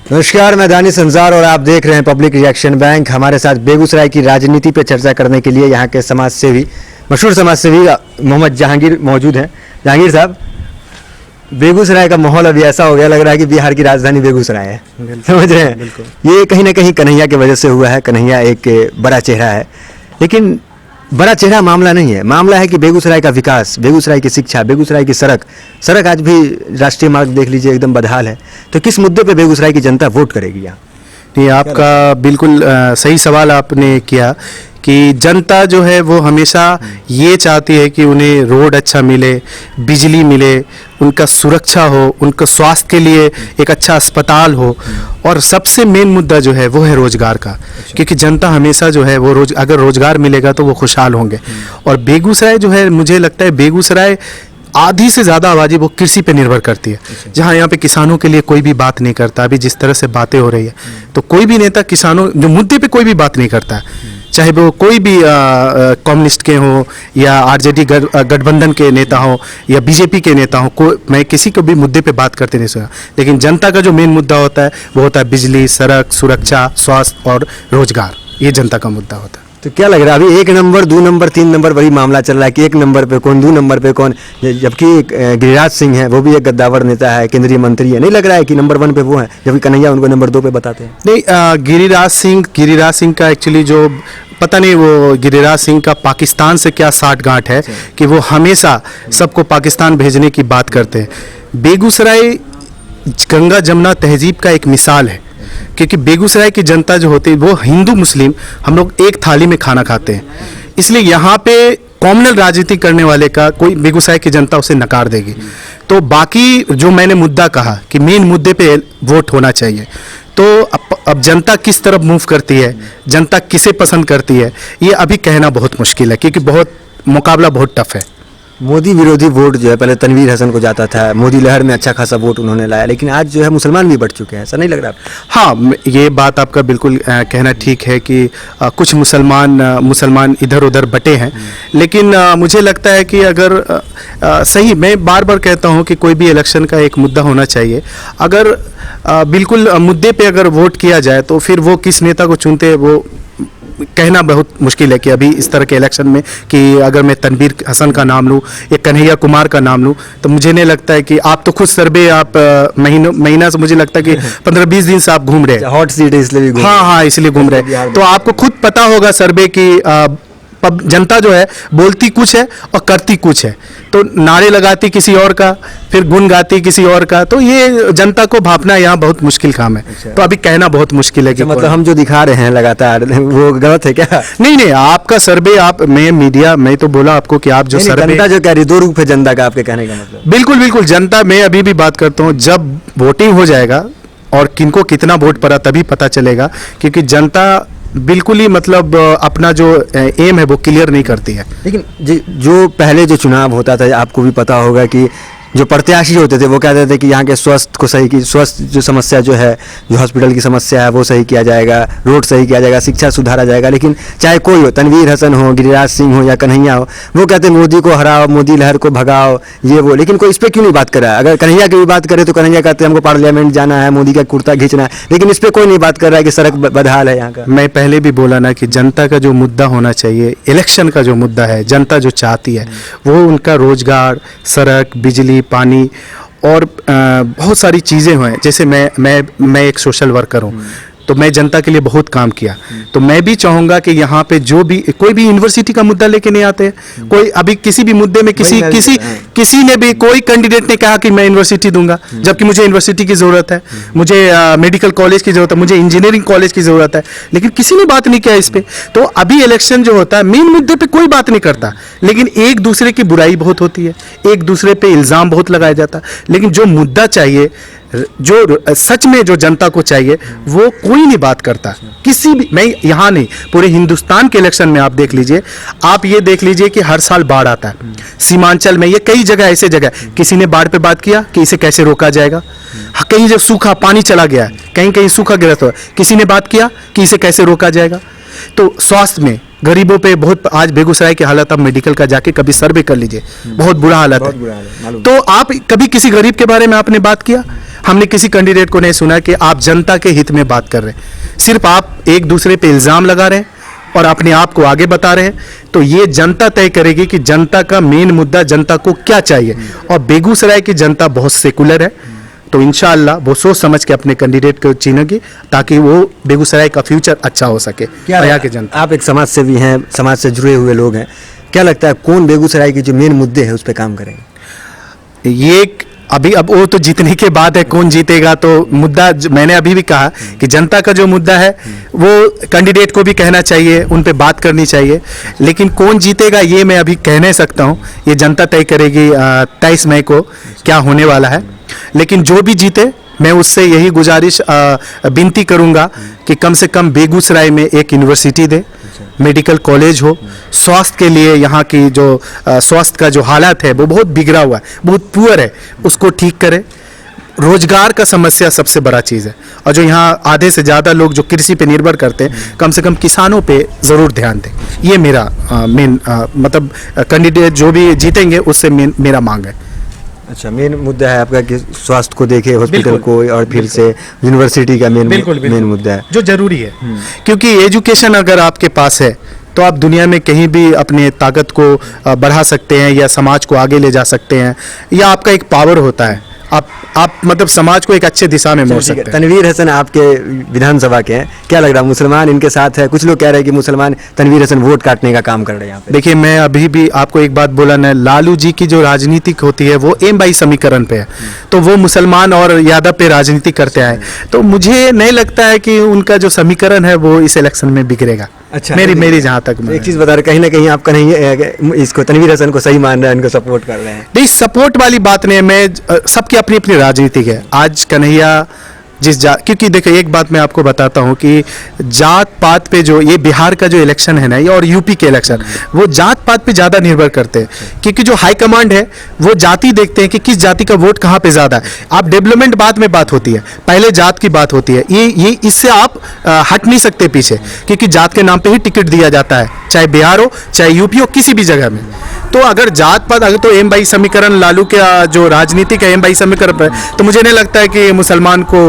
नमस्कार, मैं दानिश संजार और आप देख रहे हैं पब्लिक रिएक्शन बैंक। हमारे साथ बेगूसराय की राजनीति पर चर्चा करने के लिए यहाँ के समाज सेवी, मशहूर समाज सेवी मोहम्मद जहांगीर मौजूद हैं। जहांगीर साहब, बेगूसराय का माहौल अभी ऐसा हो गया, लग रहा है कि बिहार की राजधानी बेगूसराय है। समझ रहे हैं? ये कहीं ना कहीं कन्हैया की वजह से हुआ है। कन्हैया एक बड़ा चेहरा है, लेकिन बड़ा चेहरा मामला नहीं है। मामला है कि बेगूसराय का विकास, बेगूसराय की शिक्षा, बेगूसराय की सड़क आज भी राष्ट्रीय मार्ग देख लीजिए एकदम बदहाल है। तो किस मुद्दे पे बेगूसराय की जनता वोट करेगी यहाँ? ये आपका बिल्कुल सही सवाल आपने किया कि जनता जो है वो हमेशा ये चाहती है कि उन्हें रोड अच्छा मिले, बिजली मिले, उनका सुरक्षा हो, उनका स्वास्थ्य के लिए एक अच्छा अस्पताल हो, और सबसे मेन मुद्दा जो है वो है रोजगार का। क्योंकि जनता हमेशा जो है वो अगर रोजगार मिलेगा तो वो खुशहाल होंगे। और बेगूसराय जो है, मुझे लगता है बेगूसराय आधी से ज़्यादा आबादी वो कृषि पे निर्भर करती है। जहाँ यहाँ पे किसानों के लिए कोई भी बात नहीं करता। अभी जिस तरह से बातें हो रही है, तो कोई भी नेता किसानों जो मुद्दे पे कोई भी बात नहीं करता है, चाहे वो कोई भी कम्युनिस्ट के हों या आरजेडी गठबंधन के नेता हों या बीजेपी के नेता हों, मैं किसी को भी मुद्दे पे बात करते नहीं सुना। लेकिन जनता का जो मेन मुद्दा होता है वो होता है बिजली, सड़क, सुरक्षा, स्वास्थ्य और रोजगार। ये जनता का मुद्दा होता है। तो क्या लग रहा है अभी 1 नंबर, 2 नंबर, 3 नंबर वही मामला चल रहा है कि 1 नंबर पे कौन, 2 नंबर पे कौन? जबकि गिरिराज सिंह है, वो भी एक गद्दावर नेता है, केंद्रीय मंत्री है। नहीं लग रहा है कि नंबर 1 पे वो है, जबकि कन्हैया उनको नंबर 2 पे बताते हैं? नहीं, गिरिराज सिंह का एक्चुअली जो पता नहीं, वो गिरिराज सिंह का पाकिस्तान से क्या साठगांठ है कि वो हमेशा सबको पाकिस्तान भेजने की बात करते हैं। बेगूसराय गंगा जमुना तहजीब का एक मिसाल है, क्योंकि बेगूसराय की जनता जो होती है वो हिंदू मुस्लिम हम लोग एक थाली में खाना खाते हैं। इसलिए यहाँ पे कॉमनल राजनीति करने वाले का कोई बेगूसराय की जनता उसे नकार देगी। तो बाकी जो मैंने मुद्दा कहा कि मेन मुद्दे पे वोट होना चाहिए, तो अब जनता किस तरफ मूव करती है, जनता किसे पसंद करती है, ये अभी कहना बहुत मुश्किल है, क्योंकि मुकाबला बहुत टफ है। मोदी विरोधी वोट जो है पहले तनवीर हसन को जाता था, मोदी लहर में अच्छा खासा वोट उन्होंने लाया, लेकिन आज जो है मुसलमान भी बढ़ चुके हैं। ऐसा नहीं लग रहा? हाँ, ये बात आपका बिल्कुल कहना ठीक है कि कुछ मुसलमान इधर उधर बटे हैं। लेकिन मुझे लगता है कि अगर सही, मैं बार बार कहता हूँ कि कोई भी इलेक्शन का एक मुद्दा होना चाहिए। अगर बिल्कुल मुद्दे पे अगर वोट किया जाए तो फिर वो किस नेता को चुनते हैं वो कहना बहुत मुश्किल है। कि अभी इस तरह के इलेक्शन में कि अगर मैं तनवीर हसन का नाम लूँ या कन्हैया कुमार का नाम लूँ, तो मुझे नहीं लगता है कि आप तो खुद सर्वे आप महीना से मुझे लगता है कि 15-20 दिन से आप घूम रहे हैं। हॉट सीट है इसलिए भी हाँ, इसलिए घूम रहे हैं। तो आपको खुद पता होगा सर्वे की जनता जो है बोलती कुछ है और करती कुछ है। तो नारे लगाती किसी और का, फिर गुन गाती किसी और का। तो ये जनता को भापना यहाँ बहुत मुश्किल काम है। तो अभी कहना बहुत मुश्किल है कि मतलब हम जो दिखा रहे हैं लगातार वो गलत है क्या? नहीं, आपका सर्वे, मैं तो बोला आपको कि आप जो सर्वे, जनता जो कह रही, 2 रूप है जनता का, आपके कहने का मतलब? बिल्कुल जनता, मैं अभी भी बात करता हूँ, जब वोटिंग हो जाएगा और किनको कितना वोट पड़ा तभी पता चलेगा। क्योंकि जनता बिल्कुल ही मतलब अपना जो एम है वो क्लियर नहीं करती है। लेकिन जो पहले जो चुनाव होता था, आपको भी पता होगा कि जो प्रत्याशी होते थे वो कहते थे कि यहाँ के स्वास्थ्य को सही की, स्वास्थ्य जो समस्या जो है, जो हॉस्पिटल की समस्या है वो सही किया जाएगा, रोड सही किया जाएगा, शिक्षा सुधारा जाएगा। लेकिन चाहे कोई हो, तनवीर हसन हो, गिरिराज सिंह हो या कन्हैया हो, वो कहते मोदी को हराओ, मोदी लहर को भगाओ, ये वो। लेकिन कोई इस पर क्यों नहीं बात कर रहा है? अगर कन्हैया की भी बात करे तो कन्हैया कहते हैं हमको पार्लियामेंट जाना है, मोदी का कुर्ता खींचना है। लेकिन इस पर कोई नहीं बात कर रहा है कि सड़क बदहाल है यहाँ का। मैं पहले भी बोला ना कि जनता का जो मुद्दा होना चाहिए, इलेक्शन का जो मुद्दा है, जनता जो चाहती है वो उनका रोजगार, सड़क, बिजली, पानी और बहुत सारी चीज़ें हुए। जैसे मैं एक सोशल वर्कर हूँ, तो मैं जनता के लिए बहुत काम किया। तो मैं भी चाहूँगा कि यहाँ पे जो भी कोई भी यूनिवर्सिटी का मुद्दा लेके नहीं आते। कोई अभी किसी भी मुद्दे में किसी ने भी, कोई कैंडिडेट ने कहा कि मैं यूनिवर्सिटी दूंगा, जबकि मुझे यूनिवर्सिटी की ज़रूरत है, मुझे मेडिकल कॉलेज की ज़रूरत है, मुझे इंजीनियरिंग कॉलेज की ज़रूरत है, लेकिन किसी ने बात नहीं किया इस पर। तो अभी इलेक्शन जो होता है मेन मुद्दे पर कोई बात नहीं करता, लेकिन एक दूसरे की बुराई बहुत होती है, एक दूसरे पर इल्ज़ाम बहुत लगाया जाता है। लेकिन जो मुद्दा चाहिए, जो सच में जो जनता को चाहिए, वो कोई नहीं बात करता। किसी भी, मैं यहाँ नहीं, पूरे हिंदुस्तान के इलेक्शन में आप देख लीजिए, आप ये देख लीजिए कि हर साल बाढ़ आता है। सीमांचल में ये कई जगह ऐसे जगह किसी ने बाढ़ पे बात किया कि इसे कैसे रोका जाएगा। कहीं जब सूखा पानी चला गया है, कहीं कहीं सूखा गिरा तो किसी ने बात किया कि इसे कैसे रोका जाएगा। तो स्वास्थ्य में गरीबों पे बहुत, आज बेगूसराय की हालत आप मेडिकल का जाके कभी सर्वे कर लीजिए, बहुत बुरा हालत है। तो आप कभी किसी गरीब के बारे में आपने बात किया? हमने किसी कैंडिडेट को नहीं सुना कि आप जनता के हित में बात कर रहे हैं। सिर्फ आप एक दूसरे पे इल्ज़ाम लगा रहे हैं और अपने आप को आगे बता रहे हैं। तो ये जनता तय करेगी कि जनता का मेन मुद्दा जनता को क्या चाहिए। और बेगूसराय की जनता बहुत सेकुलर है, तो इंशाअल्लाह वो सोच समझ के अपने कैंडिडेट को चुनेगी ताकि वो बेगूसराय का फ्यूचर अच्छा हो सके। क्या और यहाँ की जनता, आप एक समाज सेवी हैं, समाज से जुड़े हुए लोग हैं, क्या लगता है कौन बेगूसराय की जो मेन मुद्दे हैं उस पर काम करेंगे? ये अभी अब वो तो जीतने के बाद है, कौन जीतेगा तो मुद्दा मैंने अभी भी कहा कि जनता का जो मुद्दा है वो कैंडिडेट को भी कहना चाहिए, उन पे बात करनी चाहिए। लेकिन कौन जीतेगा ये मैं अभी कह नहीं सकता हूँ, ये जनता तय करेगी 23 मई को क्या होने वाला है। लेकिन जो भी जीते मैं उससे यही गुजारिश विनती करूंगा कि कम से कम बेगूसराय में एक यूनिवर्सिटी दे, मेडिकल कॉलेज हो, स्वास्थ्य के लिए यहाँ की जो स्वास्थ्य का जो हालात है वो बहुत बिगड़ा हुआ है, बहुत पुअर है, उसको ठीक करे। रोजगार का समस्या सबसे बड़ा चीज़ है, और जो यहाँ आधे से ज़्यादा लोग जो कृषि पे निर्भर करते हैं, कम से कम किसानों पे ज़रूर ध्यान दें। ये मेरा मेन मतलब कैंडिडेट जो भी जीतेंगे उससे मेरा मांग है। अच्छा, मेन मुद्दा है आपका कि स्वास्थ्य को देखे, हॉस्पिटल बिल्कुल, को, और फिर से यूनिवर्सिटी का मेन मुद्दा है जो जरूरी है। क्योंकि एजुकेशन अगर आपके पास है तो आप दुनिया में कहीं भी अपने ताकत को बढ़ा सकते हैं या समाज को आगे ले जा सकते हैं, या आपका एक पावर होता है, आप मतलब समाज को एक अच्छे दिशा में मोड़ सकते हैं। तनवीर हसन आपके विधानसभा के हैं, क्या लग रहा है मुसलमान इनके साथ है? कुछ लोग कह रहे हैं कि मुसलमान तनवीर हसन वोट काटने का काम कर रहे हैं यहाँ पे। देखिए, मैं अभी भी आपको एक बात बोला ना, लालू जी की जो राजनीति होती है वो एम बाई समीकरण पे है, तो वो मुसलमान और यादव पे राजनीति करते आए, तो मुझे नहीं लगता है कि उनका जो समीकरण है वो इस इलेक्शन में बिगड़ेगा। अच्छा, मेरी जहाँ तक एक चीज़ बता रहे, कहीं ना कहीं आपका नहीं इसको तनवीर हसन को सही मान रहे हैं, इनको सपोर्ट कर रहे हैं? नहीं, सपोर्ट वाली बात नहीं है, मैं सबकी अपनी अपनी राजनीति है। आज कन्हैया क्योंकि देखिए एक बात मैं आपको बताता हूँ कि जात पात पे जो ये बिहार का जो इलेक्शन है ना, ये और यूपी के इलेक्शन, वो जात पात पे ज़्यादा निर्भर करते हैं, क्योंकि जो हाई कमांड है वो जाति देखते हैं कि किस जाति का वोट कहाँ पे ज़्यादा है। आप डेवलपमेंट बाद में बात होती है, पहले जात की बात होती है। ये इससे आप हट नहीं सकते पीछे, क्योंकि जात के नाम पर ही टिकट दिया जाता है, चाहे बिहार हो चाहे यूपी हो, किसी भी जगह में। तो अगर जात पात, अगर तो एम बाई समीकरण लालू के जो राजनीति का एम बाई समीकरण पर, तो मुझे नहीं लगता है कि मुसलमान को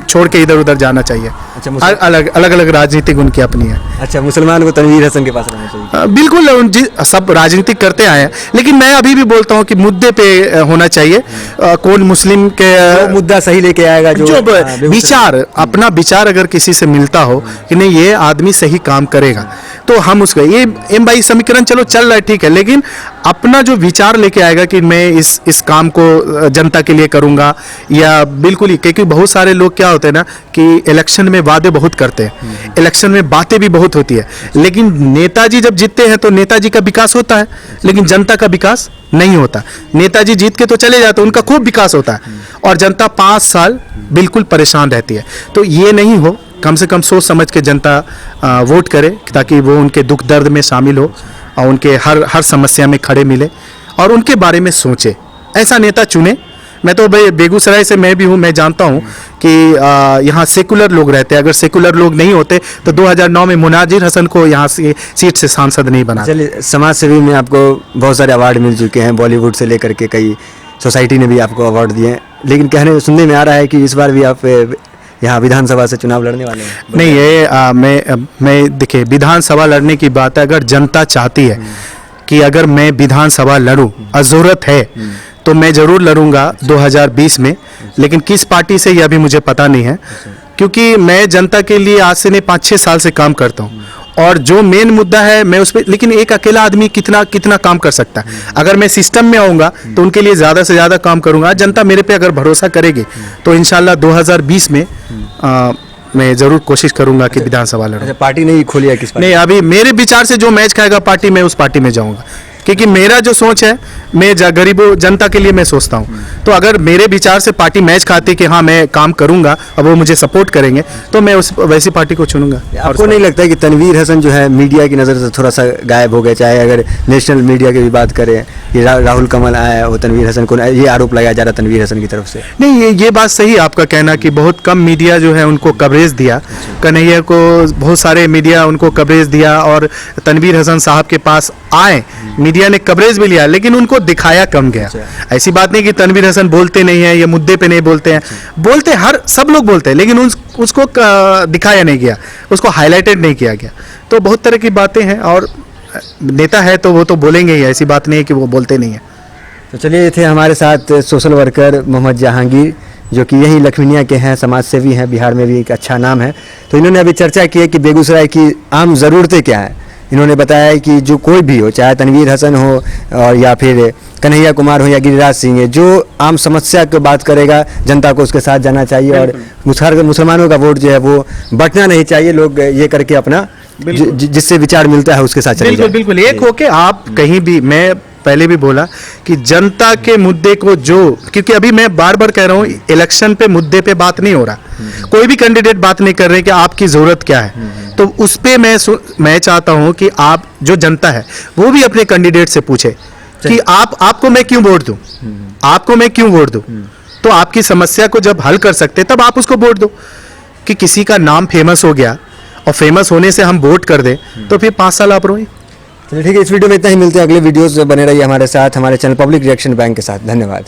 छोड़ के इधर उधर जाना चाहिए। अच्छा, अलग अलग राजनीतिक उनकी अपनी है। अच्छा, मुसलमान को तनवीर हसन के पास रहना चाहिए? बिल्कुल, सब राजनीति करते आए हैं, लेकिन मैं अभी भी बोलता हूं कि मुद्दे पे होना चाहिए। कौन मुस्लिम के मुद्दा सही लेके आएगा, जो विचार, अपना विचार अगर किसी से मिलता हो कि नहीं ये आदमी सही काम करेगा, तो हम उसका ये एम बाई समीकरण चलो चल रहा है, ठीक है, लेकिन अपना जो विचार लेके आएगा कि मैं इस काम को जनता के लिए करूंगा, या बिल्कुल ही, क्योंकि बहुत सारे लोग क्या होते हैं ना कि इलेक्शन में वादे बहुत करते हैं, इलेक्शन में बातें भी बहुत होती है, लेकिन नेताजी जब जीतते हैं तो नेताजी का विकास होता है, लेकिन जनता का विकास नहीं होता। नेताजी जीत के तो चले जाते हैं, उनका खूब विकास होता है, और जनता 5 साल बिल्कुल परेशान रहती है। तो ये नहीं हो, कम से कम सोच समझ के जनता वोट करे, ताकि वो उनके दुख दर्द में शामिल हो और उनके हर समस्या में खड़े मिले और उनके बारे में सोचे, ऐसा नेता चुने। मैं तो भाई बेगूसराय से मैं भी हूँ, मैं जानता हूँ कि यहाँ सेकुलर लोग रहते हैं। अगर सेकुलर लोग नहीं होते तो 2009 में मुनाजिर हसन को यहाँ से सीट से सांसद नहीं बना। चलिए, समाज सेवी में आपको बहुत सारे अवार्ड मिल चुके हैं, बॉलीवुड से लेकर के कई सोसाइटी ने भी आपको अवार्ड दिए हैं, लेकिन सुनने में आ रहा है कि इस बार भी आप यहाँ विधानसभा से चुनाव लड़ने वाले हैं? नहीं, ये मैं देखिए, विधानसभा लड़ने की बात है, अगर जनता चाहती है कि अगर मैं विधानसभा लड़ूं और ज़रूरत है तो मैं ज़रूर लड़ूंगा 2020 में, लेकिन किस पार्टी से यह भी मुझे पता नहीं है, क्योंकि मैं जनता के लिए आज से नहीं 5-6 साल से काम करता हूँ, और जो मेन मुद्दा है मैं उस पर, लेकिन एक अकेला आदमी कितना काम कर सकता है। अगर मैं सिस्टम में आऊँगा तो उनके लिए ज़्यादा से ज़्यादा काम करूँगा। जनता मेरे पे अगर भरोसा करेगी तो इंशाल्लाह 2020 में मैं ज़रूर कोशिश करूँगा कि विधानसभा लड़ूं। अच्छा, पार्टी नहीं खोली है? किस पार्टी? नहीं, अभी मेरे विचार से जो मैच खाएगा पार्टी, मैं उस पार्टी में जाऊँगा, क्योंकि मेरा जो सोच है, मैं गरीबों जनता के लिए मैं सोचता हूँ। तो अगर मेरे विचार से पार्टी मैच खाती कि हाँ मैं काम करूँगा और वो मुझे सपोर्ट करेंगे, तो मैं वैसी पार्टी को चुनूंगा। आपको नहीं लगता है कि तनवीर हसन जो है मीडिया की नज़र से थोड़ा सा गायब हो गए? चाहे अगर नेशनल मीडिया की भी बात करें कि राहुल कमल आया, वो तनवीर हसन को, ये आरोप लगाया जा रहा है तनवीर हसन की तरफ से। नहीं, ये बात सही है आपका कहना कि बहुत कम मीडिया जो है उनको कवरेज दिया, कन्हैया को बहुत सारे मीडिया उनको कवरेज दिया, और तनवीर हसन साहब के पास आए, मीडिया मीडिया ने कवरेज भी लिया, लेकिन उनको दिखाया कम गया। ऐसी बात नहीं कि तनवीर हसन बोलते नहीं है, ये मुद्दे पे नहीं बोलते हैं, बोलते हर सब लोग बोलते हैं, लेकिन उसको दिखाया नहीं गया, उसको हाईलाइटेड नहीं किया गया। तो बहुत तरह की बातें हैं, और नेता है तो वो तो बोलेंगे ही, ऐसी बात नहीं है कि वो बोलते नहीं है। तो चलिए, ये थे हमारे साथ सोशल वर्कर मोहम्मद जहांगीर, जो कि यही लखमीनिया के हैं, समाज सेवी हैं, बिहार में भी एक अच्छा नाम है। तो इन्होंने अभी चर्चा की है कि बेगूसराय की आम ज़रूरतें क्या हैं। इन्होंने बताया है कि जो कोई भी हो, चाहे तनवीर हसन हो और या फिर कन्हैया कुमार हो या गिरिराज सिंह है, जो आम समस्या की बात करेगा, जनता को उसके साथ जाना चाहिए और मुसलमानों का वोट जो है वो बंटना नहीं चाहिए। लोग ये करके अपना जिससे विचार मिलता है उसके साथ चले बिल्कुल जाएं। बिल्कुल एक होके आप कहीं भी, मैं पहले भी बोला कि जनता के मुद्दे को जो, क्योंकि अभी मैं बार बार कह रहा हूँ, इलेक्शन पे मुद्दे पे बात नहीं हो रहा, कोई भी कैंडिडेट बात नहीं कर रहे कि आपकी जरूरत क्या है। तो उस पे मैं चाहता हूँ कि आप जो जनता है वो भी अपने कैंडिडेट से पूछे कि आपको मैं क्यों वोट दूं, आपको मैं क्यों वोट दूं। तो आपकी समस्या को जब हल कर सकते तब आप उसको वोट दो। कि किसी का नाम फेमस हो गया और फेमस होने से हम वोट कर दें तो फिर 5 साल आप रोए। चलिए ठीक है, इस वीडियो में इतना ही। मिलते हैं अगले वीडियोस, बने रहिए हमारे साथ, हमारे चैनल पब्लिक रिएक्शन बैंक के साथ। धन्यवाद।